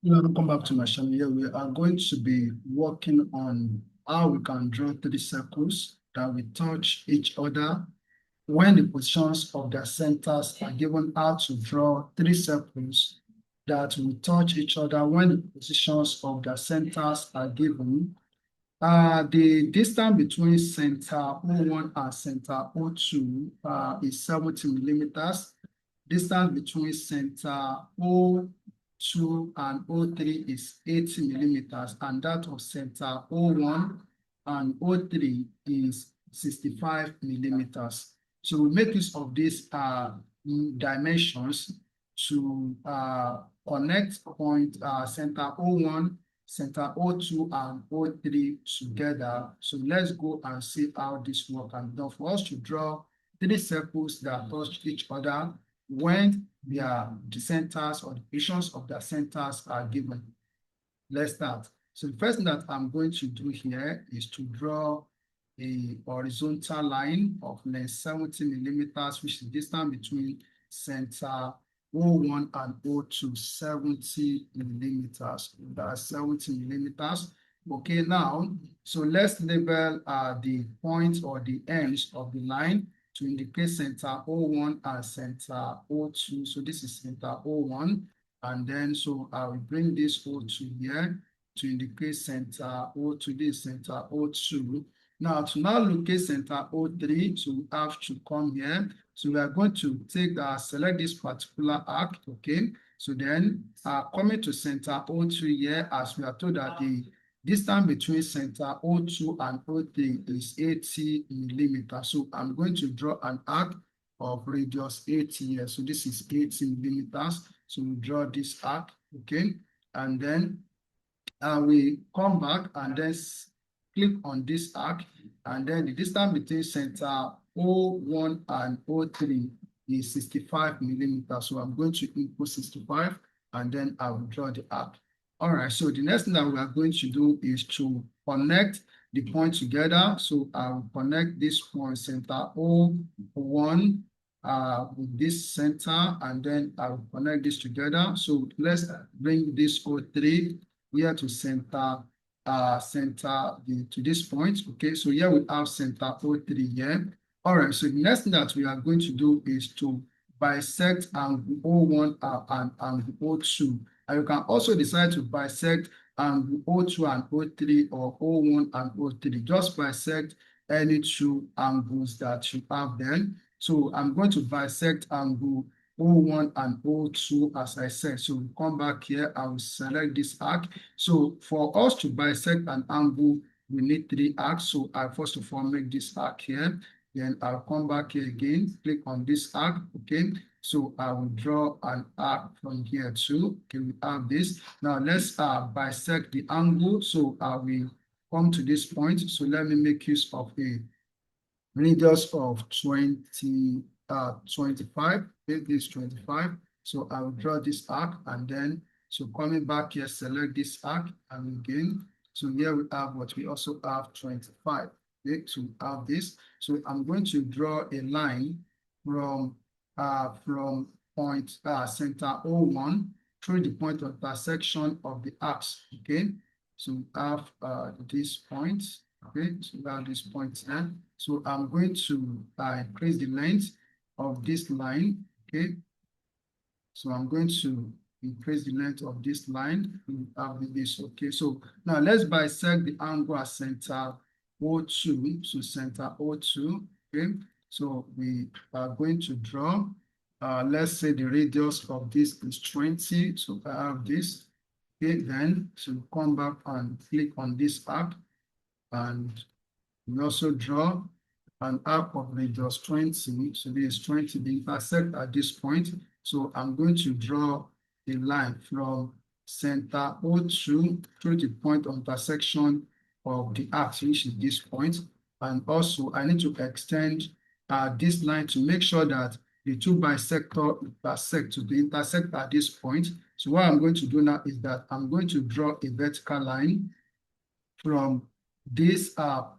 Welcome back to my channel. Here we are going to be working on how we can draw three circles that will touch each other when the positions of their centers are given. How to draw three circles that will touch each other when the positions of their centers are given. The distance between center O1 and center O2 is 70 millimeters. Distance between center O2 and O3 is 80 millimeters, and that of center O1 and O3 is 65 millimeters. So we make use of these dimensions to connect point center O1, center O2 and O3 together. So let's go and see how this works. And now for us to draw three circles that touch each other when the centers or the positions of the centers are given. Let's start. So the first thing that I'm going to do here is to draw a horizontal line of length 70 millimeters, which is the distance between center O1 and O2, 70 millimeters. That's 70 millimeters. Okay, now, so let's label the points or the ends of the line to indicate center O1 and center O2. So this is center O1. And then, so I will bring this O2 here to indicate center O2, this center O2. Now, to now locate center O3, so we have to come here. So we are going to take, select this particular arc, okay? So then, coming to center O2 here, as we are told that the distance between center O2 and O3 is 80 millimeters. So I'm going to draw an arc of radius 80 here. So this is 80 millimeters. So we draw this arc, okay? And then we come back and then click on this arc, and then the distance between center O1 and O3 is 65 millimeters. So I'm going to input 65, and then I will draw the arc. All right, so the next thing that we are going to do is to connect the point together. So I will connect this point, center O1, with this center, and then I will connect this together. So let's bring this O3 here to center to this point. Okay, so here we have center O3 here. All right, so the next thing that we are going to do is to bisect angle O1 and angle O2. And you can also decide to bisect angle O2 and O3 or O1 and O3. Just bisect any two angles that you have then. So I'm going to bisect angle O1 and O2, as I said. So we come back here, I will select this arc. So for us to bisect an angle, we need three arcs. So I first of all make this arc here. Then I'll come back here again, click on this arc, okay? So I will draw an arc from here too. Okay, we have this. Now let's bisect the angle. So I will come to this point. So let me make use of a radius of 25. Make this 25. So I will draw this arc, and then so coming back here, select this arc, and again, so here we have what we also have 25. Okay, so we have this. So I'm going to draw a line from point center O1 through the point of intersection of the arcs. Okay, so we have this point. Okay, so we have this point here. So I'm going to increase the length of this line. Okay, so I'm going to increase the length of this line. We have this. Okay, so now let's bisect the angle at center O2. So center O2. Okay, so we are going to draw. Let's say the radius of this is 20. So I have this. Okay, then so come back and click on this arc, and we also draw an arc of radius 20. So this is 20, the intersect at this point. So I'm going to draw a line from center O2 through the point of intersection of the arc, which is this point. And also I need to extend this line to make sure that the two bisectors intersect to be intersect at this point. So what I'm going to do now is that I'm going to draw a vertical line from this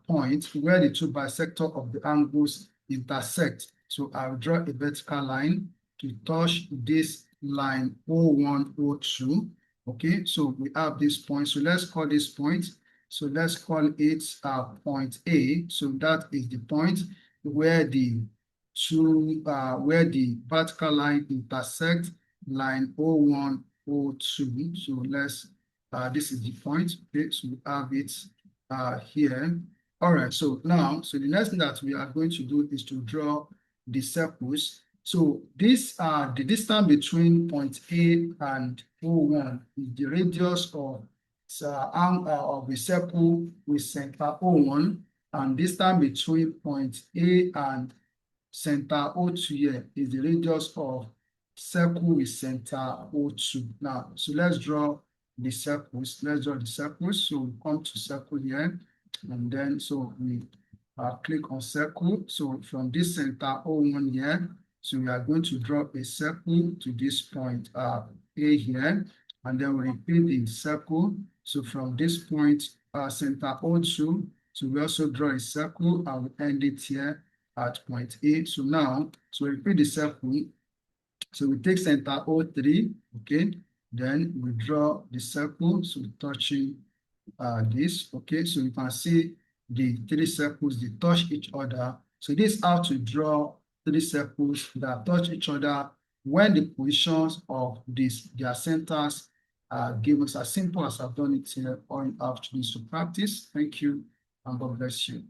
point where the two bisectors of the angles intersect. So I'll draw a vertical line to touch this line O1, O2. Okay, so we have this point. So let's call this point. So let's call it point A. So that is the point where the where the vertical line intersect line O1, O2. So let's this is the point. Okay, so we have it here. All right, so now, so the next thing that we are going to do is to draw the circles. So this the distance between point A and O1 is the radius of the circle with center O1, and distance between point A and center O2 here is the radius of circle with center O2. Now, so let's draw the circles. Let's draw the circles. So we come to circle here, and then so we click on circle. So from this center O1 here, so we are going to draw a circle to this point A here, and then we repeat the circle. So from this point center O2, so we also draw a circle and we end it here at point A. So now, so we repeat the circle. So we take center O3, okay? Then we draw the circle, so touching this, okay? So you can see the three circles, they touch each other. So this is how to draw three circles that touch each other when the positions of their centers are given. It's as simple as I've done it here. All you have to do is to practice. Thank you, and God bless you.